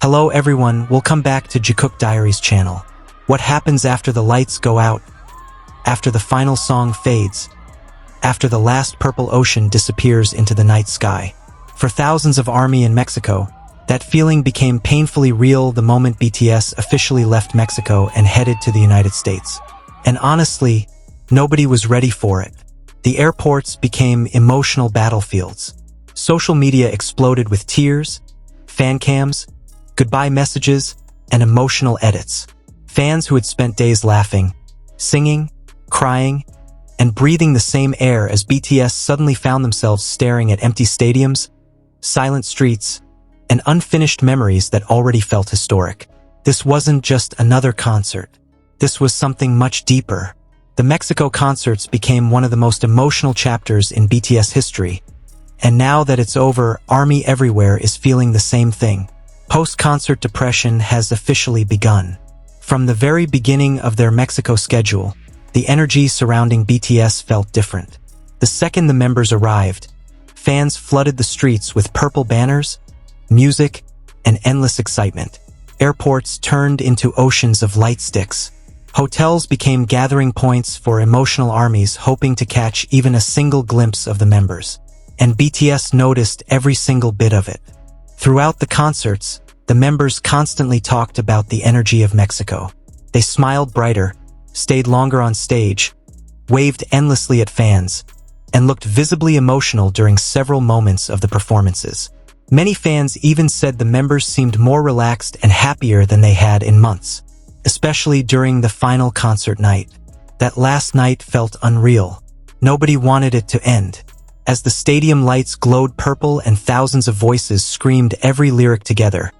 Hello everyone, welcome back to Jikook Diaries channel. What happens after the lights go out? After the final song fades? After the last purple ocean disappears into the night sky? For thousands of ARMY in Mexico, that feeling became painfully real the moment BTS officially left Mexico and headed to the United States. And honestly, nobody was ready for it. The airports became emotional battlefields. Social media exploded with tears, fancams, goodbye messages, and emotional edits. Fans who had spent days laughing, singing, crying, and breathing the same air as BTS suddenly found themselves staring at empty stadiums, silent streets, and unfinished memories that already felt historic. This wasn't just another concert. This was something much deeper. The Mexico concerts became one of the most emotional chapters in BTS history, and now that it's over, ARMY everywhere is feeling the same thing. Post-concert depression has officially begun. From the very beginning of their Mexico schedule, the energy surrounding BTS felt different. The second the members arrived, fans flooded the streets with purple banners, music, and endless excitement. Airports turned into oceans of light sticks. Hotels became gathering points for emotional armies hoping to catch even a single glimpse of the members. And BTS noticed every single bit of it. Throughout the concerts, the members constantly talked about the energy of Mexico. They smiled brighter, stayed longer on stage, waved endlessly at fans, and looked visibly emotional during several moments of the performances. Many fans even said the members seemed more relaxed and happier than they had in months, especially during the final concert night. That last night felt unreal. Nobody wanted it to end. As the stadium lights glowed purple and thousands of voices screamed every lyric together,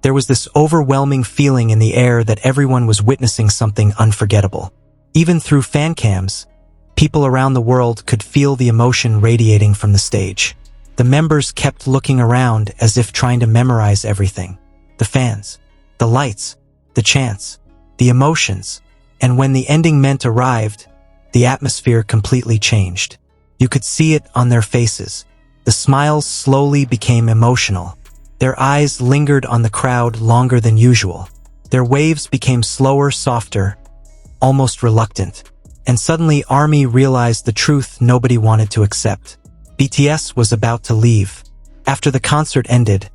there was this overwhelming feeling in the air that everyone was witnessing something unforgettable. Even through fancams, people around the world could feel the emotion radiating from the stage. The members kept looking around as if trying to memorize everything. The fans, the lights, the chants, the emotions. And when the ending meant arrived, the atmosphere completely changed. You could see it on their faces. The smiles slowly became emotional. Their eyes lingered on the crowd longer than usual. Their waves became slower, softer, almost reluctant. And suddenly ARMY realized the truth nobody wanted to accept. BTS was about to leave. After the concert ended,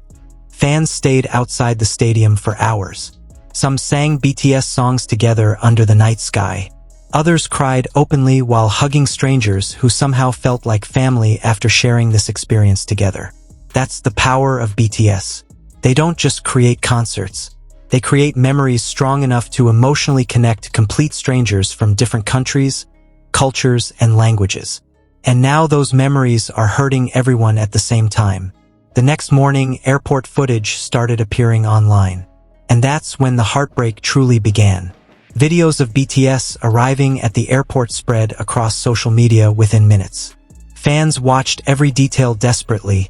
fans stayed outside the stadium for hours. Some sang BTS songs together under the night sky. Others cried openly while hugging strangers who somehow felt like family after sharing this experience together. That's the power of BTS. They don't just create concerts. They create memories strong enough to emotionally connect complete strangers from different countries, cultures, and languages. And now those memories are hurting everyone at the same time. The next morning, airport footage started appearing online. And that's when the heartbreak truly began. Videos of BTS arriving at the airport spread across social media within minutes. Fans watched every detail desperately,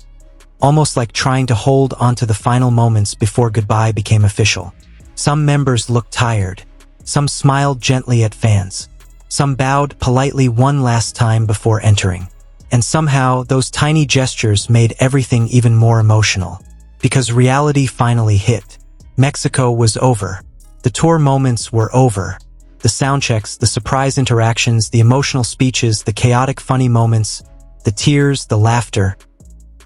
almost like trying to hold onto the final moments before goodbye became official. Some members looked tired. Some smiled gently at fans. Some bowed politely one last time before entering. And somehow, those tiny gestures made everything even more emotional. Because reality finally hit. Mexico was over. The tour moments were over. The soundchecks, the surprise interactions, the emotional speeches, the chaotic funny moments, the tears, the laughter,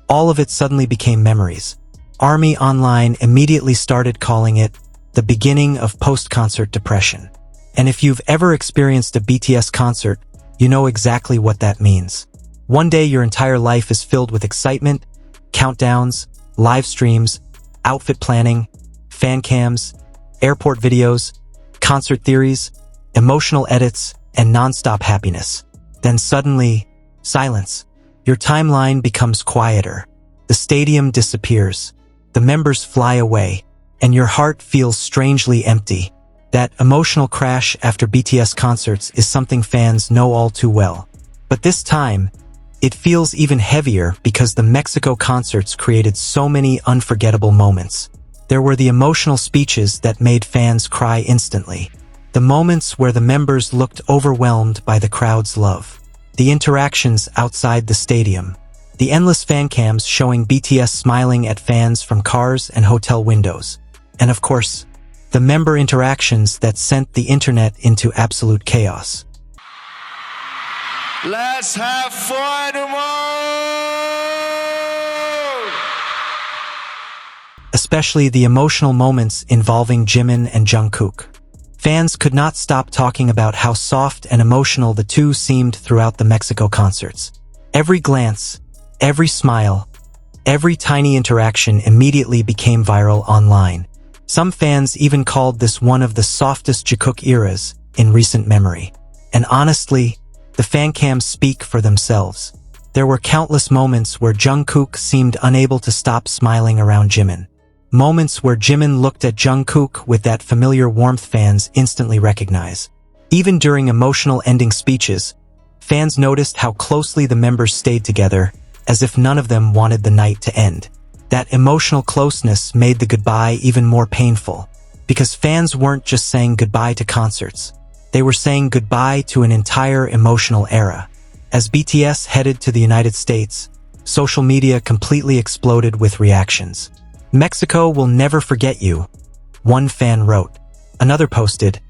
all of it suddenly became memories. ARMY Online immediately started calling it the beginning of post-concert depression. And if you've ever experienced a BTS concert, you know exactly what that means. One day your entire life is filled with excitement, countdowns, live streams, outfit planning, fancams, airport videos, concert theories, emotional edits, and non-stop happiness. Then suddenly, silence. Your timeline becomes quieter. The stadium disappears. The members fly away. And your heart feels strangely empty. That emotional crash after BTS concerts is something fans know all too well. But this time, it feels even heavier because the Mexico concerts created so many unforgettable moments. There were the emotional speeches that made fans cry instantly. The moments where the members looked overwhelmed by the crowd's love. The interactions outside the stadium. The endless fancams showing BTS smiling at fans from cars and hotel windows. And of course, the member interactions that sent the internet into absolute chaos. Let's have fun more! Especially the emotional moments involving Jimin and Jungkook. Fans could not stop talking about how soft and emotional the two seemed throughout the Mexico concerts. Every glance, every smile, every tiny interaction immediately became viral online. Some fans even called this one of the softest Jikook eras in recent memory. And honestly, the fancams speak for themselves. There were countless moments where Jungkook seemed unable to stop smiling around Jimin. Moments where Jimin looked at Jungkook with that familiar warmth fans instantly recognize. Even during emotional ending speeches, fans noticed how closely the members stayed together, as if none of them wanted the night to end. That emotional closeness made the goodbye even more painful, because fans weren't just saying goodbye to concerts. They were saying goodbye to an entire emotional era. As BTS headed to the United States, social media completely exploded with reactions. "Mexico will never forget you," one fan wrote. Another posted,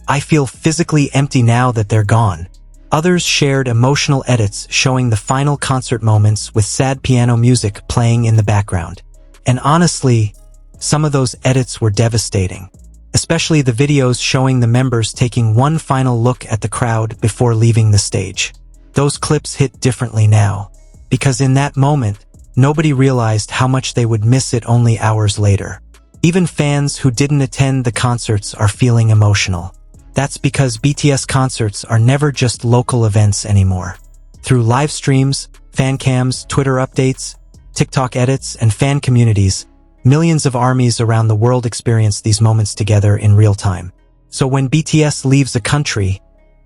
"I feel physically empty now that they're gone." Others shared emotional edits showing the final concert moments with sad piano music playing in the background. And honestly, some of those edits were devastating, especially the videos showing the members taking one final look at the crowd before leaving the stage. Those clips hit differently now, because in that moment, nobody realized how much they would miss it only hours later. Even fans who didn't attend the concerts are feeling emotional. That's because BTS concerts are never just local events anymore. Through live streams, fancams, Twitter updates, TikTok edits, and fan communities, millions of armies around the world experience these moments together in real time. So when BTS leaves a country,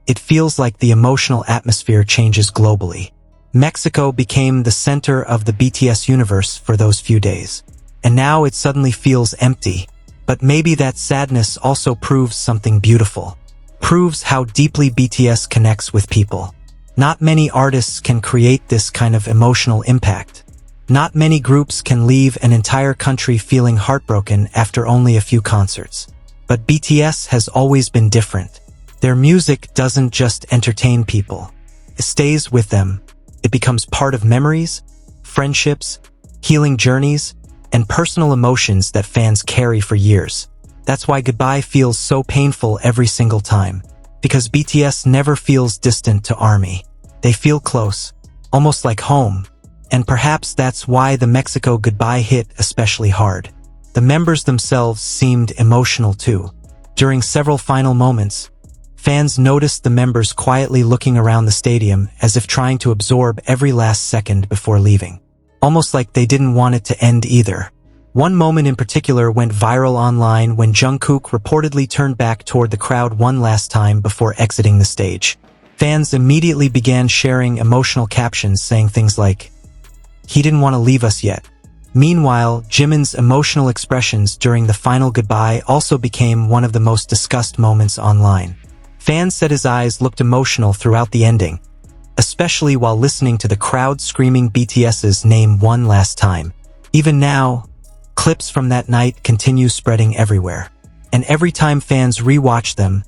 it feels like the emotional atmosphere changes globally. Mexico became the center of the BTS universe for those few days. And now it suddenly feels empty. But maybe that sadness also proves something beautiful. Proves how deeply BTS connects with people. Not many artists can create this kind of emotional impact. Not many groups can leave an entire country feeling heartbroken after only a few concerts. But BTS has always been different. Their music doesn't just entertain people. It stays with them. It becomes part of memories, friendships, healing journeys, and personal emotions that fans carry for years. That's why goodbye feels so painful every single time. Because BTS never feels distant to ARMY. They feel close, almost like home. And perhaps that's why the Mexico goodbye hit especially hard. The members themselves seemed emotional too. During several final moments, fans noticed the members quietly looking around the stadium as if trying to absorb every last second before leaving. Almost like they didn't want it to end either. One moment in particular went viral online when Jungkook reportedly turned back toward the crowd one last time before exiting the stage. Fans immediately began sharing emotional captions saying things like, "He didn't want to leave us yet." Meanwhile, Jimin's emotional expressions during the final goodbye also became one of the most discussed moments online. Fans said his eyes looked emotional throughout the ending, especially while listening to the crowd screaming BTS's name one last time. Even now, clips from that night continue spreading everywhere. And every time fans rewatch them,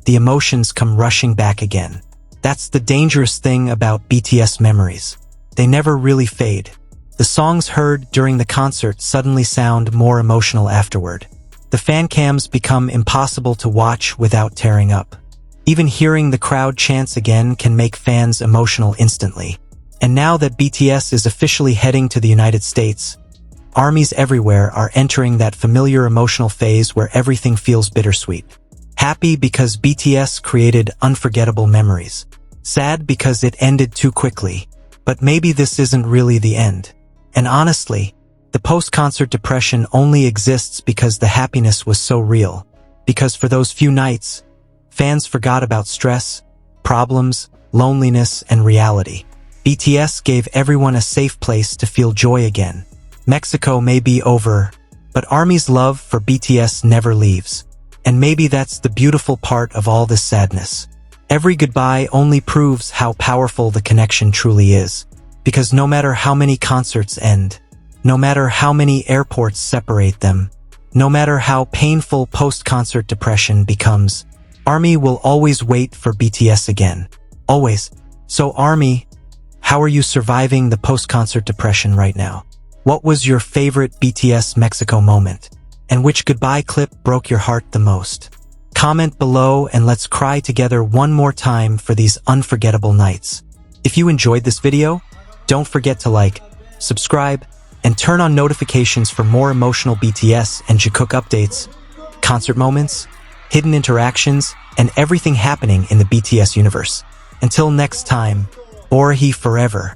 the emotions come rushing back again. That's the dangerous thing about BTS memories. They never really fade. The songs heard during the concert suddenly sound more emotional afterward. The fancams become impossible to watch without tearing up. Even hearing the crowd chants again can make fans emotional instantly. And now that BTS is officially heading to the United States, armies everywhere are entering that familiar emotional phase where everything feels bittersweet. Happy because BTS created unforgettable memories. Sad because it ended too quickly. But maybe this isn't really the end. And honestly, the post-concert depression only exists because the happiness was so real. Because for those few nights, fans forgot about stress, problems, loneliness, and reality. BTS gave everyone a safe place to feel joy again. Mexico may be over, but ARMY's love for BTS never leaves. And maybe that's the beautiful part of all this sadness. Every goodbye only proves how powerful the connection truly is. Because no matter how many concerts end, no matter how many airports separate them, No matter how painful post-concert depression becomes, ARMY will always wait for BTS again. Always. So ARMY, how are you surviving the post-concert depression right now? What was your favorite BTS Mexico moment? And which goodbye clip broke your heart the most? Comment below and let's cry together one more time for these unforgettable nights. If you enjoyed this video, don't forget to like, subscribe, and turn on notifications for more emotional BTS and Jikook updates, concert moments, hidden interactions, and everything happening in the BTS universe. Until next time, Orhi forever.